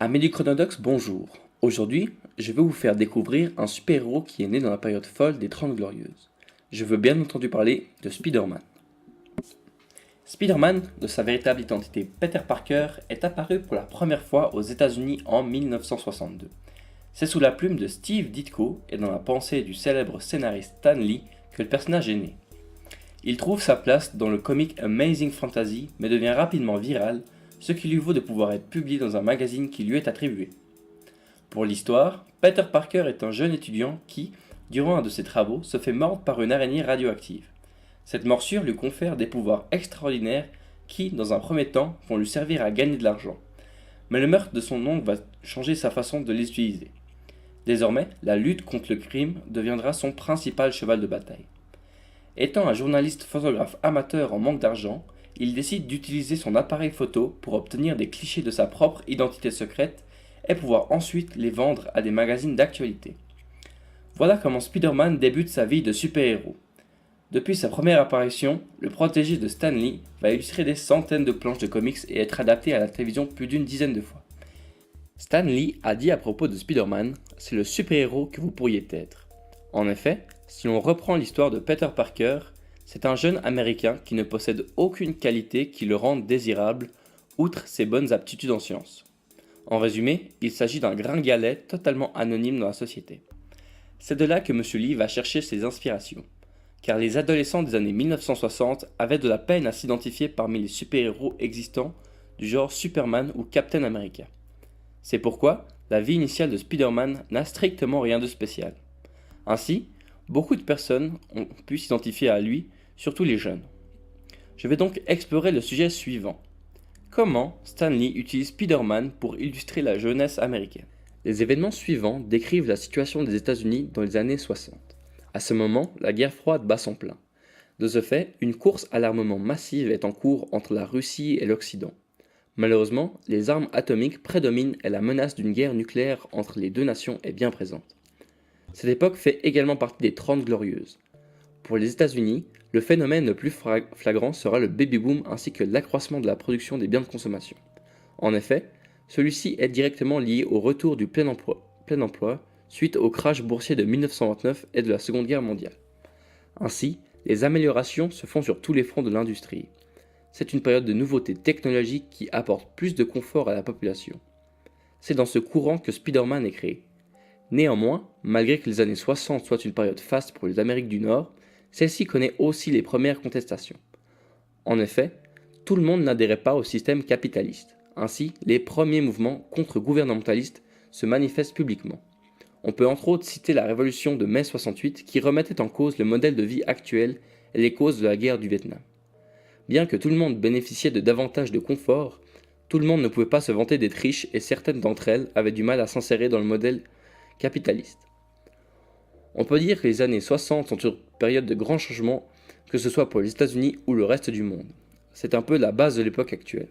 Amis du Chronodox, bonjour. Aujourd'hui, je vais vous faire découvrir un super-héros qui est né dans la période folle des 30 Glorieuses. Je veux bien entendu parler de Spider-Man. Spider-Man, de sa véritable identité Peter Parker, est apparu pour la première fois aux États-Unis en 1962. C'est sous la plume de Steve Ditko et dans la pensée du célèbre scénariste Stan Lee que le personnage est né. Il trouve sa place dans le comic Amazing Fantasy mais devient rapidement viral, ce qui lui vaut de pouvoir être publié dans un magazine qui lui est attribué. Pour l'histoire, Peter Parker est un jeune étudiant qui, durant un de ses travaux, se fait mordre par une araignée radioactive. Cette morsure lui confère des pouvoirs extraordinaires qui, dans un premier temps, vont lui servir à gagner de l'argent. Mais le meurtre de son oncle va changer sa façon de les utiliser. Désormais, la lutte contre le crime deviendra son principal cheval de bataille. Étant un journaliste photographe amateur en manque d'argent, il décide d'utiliser son appareil photo pour obtenir des clichés de sa propre identité secrète et pouvoir ensuite les vendre à des magazines d'actualité. Voilà comment Spider-Man débute sa vie de super-héros. Depuis sa première apparition, le protégé de Stan Lee va illustrer des centaines de planches de comics et être adapté à la télévision plus d'une dizaine de fois. Stan Lee a dit à propos de Spider-Man, c'est le super-héros que vous pourriez être. En effet, si l'on reprend l'histoire de Peter Parker, c'est un jeune américain qui ne possède aucune qualité qui le rende désirable, outre ses bonnes aptitudes en sciences. En résumé, il s'agit d'un gringalet totalement anonyme dans la société. C'est de là que M. Lee va chercher ses inspirations, car les adolescents des années 1960 avaient de la peine à s'identifier parmi les super-héros existants du genre Superman ou Captain America. C'est pourquoi la vie initiale de Spider-Man n'a strictement rien de spécial. Ainsi, beaucoup de personnes ont pu s'identifier à lui, surtout les jeunes. Je vais donc explorer le sujet suivant. Comment Stan Lee utilise Spider-Man pour illustrer la jeunesse américaine? Les événements suivants décrivent la situation des États-Unis dans les années 60. À ce moment, la guerre froide bat son plein. De ce fait, une course à l'armement massive est en cours entre la Russie et l'Occident. Malheureusement, les armes atomiques prédominent et la menace d'une guerre nucléaire entre les deux nations est bien présente. Cette époque fait également partie des 30 Glorieuses. Pour les États-Unis, le phénomène le plus flagrant sera le baby-boom ainsi que l'accroissement de la production des biens de consommation. En effet, celui-ci est directement lié au retour du plein emploi suite au crash boursier de 1929 et de la Seconde Guerre mondiale. Ainsi, les améliorations se font sur tous les fronts de l'industrie. C'est une période de nouveautés technologiques qui apporte plus de confort à la population. C'est dans ce courant que Spider-Man est créé. Néanmoins, malgré que les années 60 soient une période faste pour les Amériques du Nord, celle-ci connaît aussi les premières contestations. En effet, tout le monde n'adhérait pas au système capitaliste. Ainsi, les premiers mouvements contre-gouvernementalistes se manifestent publiquement. On peut entre autres citer la révolution de mai 68 qui remettait en cause le modèle de vie actuel et les causes de la guerre du Vietnam. Bien que tout le monde bénéficiait de davantage de confort, tout le monde ne pouvait pas se vanter d'être riche et certaines d'entre elles avaient du mal à s'insérer dans le modèle capitaliste. On peut dire que les années 60 sont une période de grands changements, que ce soit pour les États-Unis ou le reste du monde. C'est un peu la base de l'époque actuelle.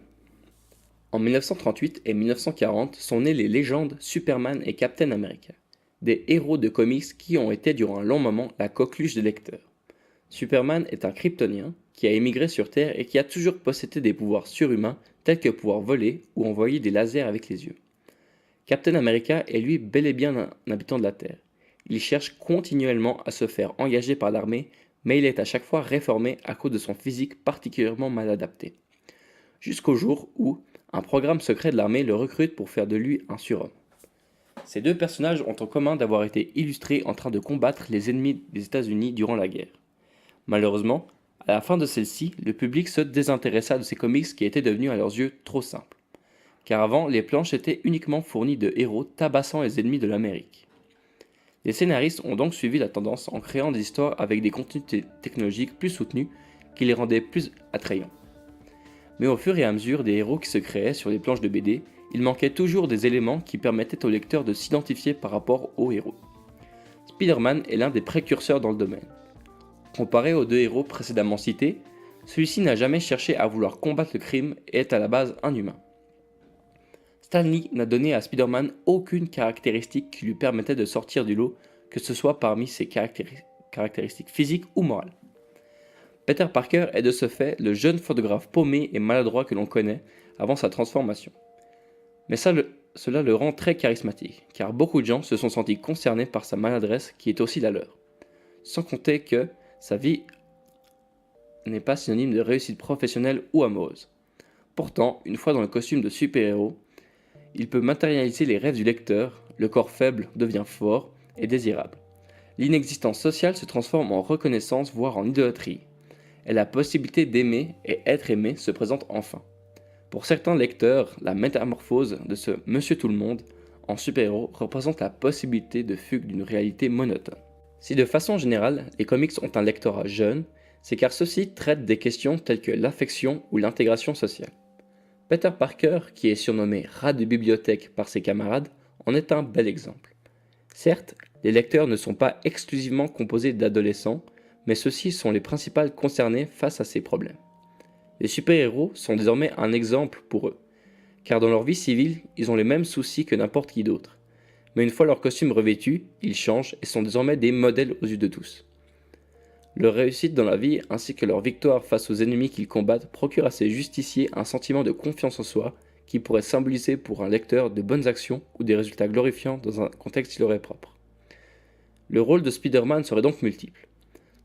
En 1938 et 1940 sont nées les légendes Superman et Captain America, des héros de comics qui ont été durant un long moment la coqueluche des lecteurs. Superman est un Kryptonien qui a émigré sur Terre et qui a toujours possédé des pouvoirs surhumains tels que pouvoir voler ou envoyer des lasers avec les yeux. Captain America est lui bel et bien un habitant de la Terre. Il cherche continuellement à se faire engager par l'armée, mais il est à chaque fois réformé à cause de son physique particulièrement mal adapté. Jusqu'au jour où un programme secret de l'armée le recrute pour faire de lui un surhomme. Ces deux personnages ont en commun d'avoir été illustrés en train de combattre les ennemis des États-Unis durant la guerre. Malheureusement, à la fin de celle-ci, le public se désintéressa de ces comics qui étaient devenus à leurs yeux trop simples. Car avant, les planches étaient uniquement fournies de héros tabassant les ennemis de l'Amérique. Les scénaristes ont donc suivi la tendance en créant des histoires avec des contenus technologiques plus soutenus qui les rendaient plus attrayants. Mais au fur et à mesure des héros qui se créaient sur les planches de BD, il manquait toujours des éléments qui permettaient au lecteur de s'identifier par rapport aux héros. Spider-Man est l'un des précurseurs dans le domaine. Comparé aux deux héros précédemment cités, celui-ci n'a jamais cherché à vouloir combattre le crime et est à la base un humain. Stan Lee n'a donné à Spider-Man aucune caractéristique qui lui permettait de sortir du lot, que ce soit parmi ses caractéristiques physiques ou morales. Peter Parker est de ce fait le jeune photographe paumé et maladroit que l'on connaît avant sa transformation. Mais cela le rend très charismatique, car beaucoup de gens se sont sentis concernés par sa maladresse qui est aussi la leur. Sans compter que sa vie n'est pas synonyme de réussite professionnelle ou amoureuse. Pourtant, une fois dans le costume de super-héros, il peut matérialiser les rêves du lecteur, le corps faible devient fort et désirable. L'inexistence sociale se transforme en reconnaissance, voire en idolâtrie. Et la possibilité d'aimer et être aimé se présente enfin. Pour certains lecteurs, la métamorphose de ce Monsieur Tout-le-Monde en super-héros représente la possibilité de fugue d'une réalité monotone. Si de façon générale, les comics ont un lectorat jeune, c'est car ceux-ci traitent des questions telles que l'affection ou l'intégration sociale. Peter Parker, qui est surnommé rat de bibliothèque par ses camarades, en est un bel exemple. Certes, les lecteurs ne sont pas exclusivement composés d'adolescents, mais ceux-ci sont les principaux concernés face à ces problèmes. Les super-héros sont désormais un exemple pour eux, car dans leur vie civile, ils ont les mêmes soucis que n'importe qui d'autre. Mais une fois leur costume revêtu, ils changent et sont désormais des modèles aux yeux de tous. Leur réussite dans la vie ainsi que leur victoire face aux ennemis qu'ils combattent procure à ces justiciers un sentiment de confiance en soi qui pourrait symboliser pour un lecteur de bonnes actions ou des résultats glorifiants dans un contexte qui leur est propre. Le rôle de Spider-Man serait donc multiple.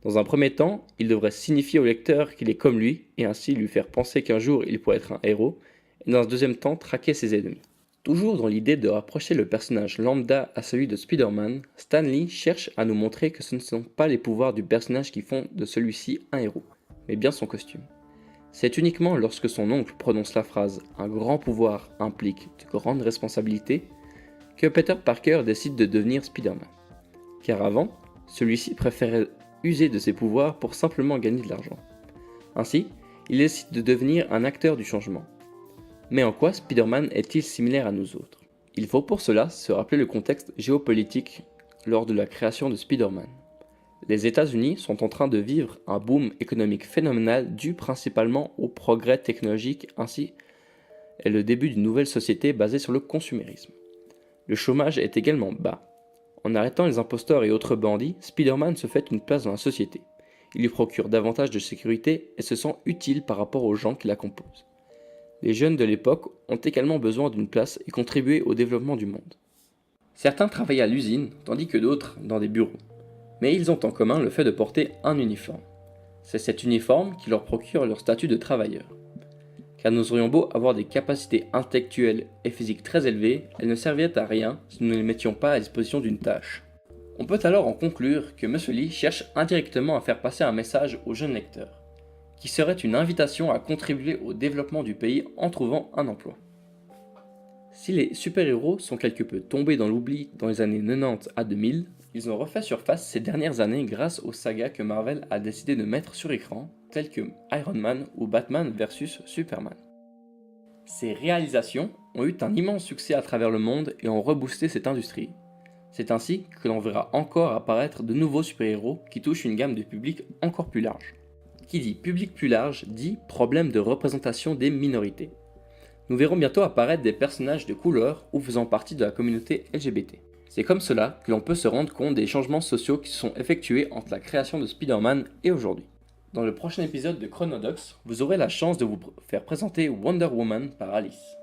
Dans un premier temps, il devrait signifier au lecteur qu'il est comme lui et ainsi lui faire penser qu'un jour il pourrait être un héros, et dans un deuxième temps traquer ses ennemis. Toujours dans l'idée de rapprocher le personnage lambda à celui de Spider-Man, Stan Lee cherche à nous montrer que ce ne sont pas les pouvoirs du personnage qui font de celui-ci un héros, mais bien son costume. C'est uniquement lorsque son oncle prononce la phrase « un grand pouvoir implique de grandes responsabilités » que Peter Parker décide de devenir Spider-Man. Car avant, celui-ci préférait user de ses pouvoirs pour simplement gagner de l'argent. Ainsi, il décide de devenir un acteur du changement. Mais en quoi Spider-Man est-il similaire à nous autres ? Il faut pour cela se rappeler le contexte géopolitique lors de la création de Spider-Man. Les États-Unis sont en train de vivre un boom économique phénoménal dû principalement au progrès technologique ainsi et le début d'une nouvelle société basée sur le consumérisme. Le chômage est également bas. En arrêtant les imposteurs et autres bandits, Spider-Man se fait une place dans la société. Il lui procure davantage de sécurité et se sent utile par rapport aux gens qui la composent. Les jeunes de l'époque ont également besoin d'une place et contribuer au développement du monde. Certains travaillent à l'usine, tandis que d'autres dans des bureaux. Mais ils ont en commun le fait de porter un uniforme. C'est cet uniforme qui leur procure leur statut de travailleur. Car nous aurions beau avoir des capacités intellectuelles et physiques très élevées, elles ne serviraient à rien si nous ne les mettions pas à disposition d'une tâche. On peut alors en conclure que M. Lee cherche indirectement à faire passer un message aux jeunes lecteurs, qui serait une invitation à contribuer au développement du pays en trouvant un emploi. Si les super-héros sont quelque peu tombés dans l'oubli dans les années 90 à 2000, ils ont refait surface ces dernières années grâce aux sagas que Marvel a décidé de mettre sur écran, telles que Iron Man ou Batman vs Superman. Ces réalisations ont eu un immense succès à travers le monde et ont reboosté cette industrie. C'est ainsi que l'on verra encore apparaître de nouveaux super-héros qui touchent une gamme de publics encore plus large. Qui dit public plus large dit problème de représentation des minorités. Nous verrons bientôt apparaître des personnages de couleur ou faisant partie de la communauté LGBT. C'est comme cela que l'on peut se rendre compte des changements sociaux qui se sont effectués entre la création de Spider-Man et aujourd'hui. Dans le prochain épisode de Chronodox, vous aurez la chance de vous faire présenter Wonder Woman par Alice.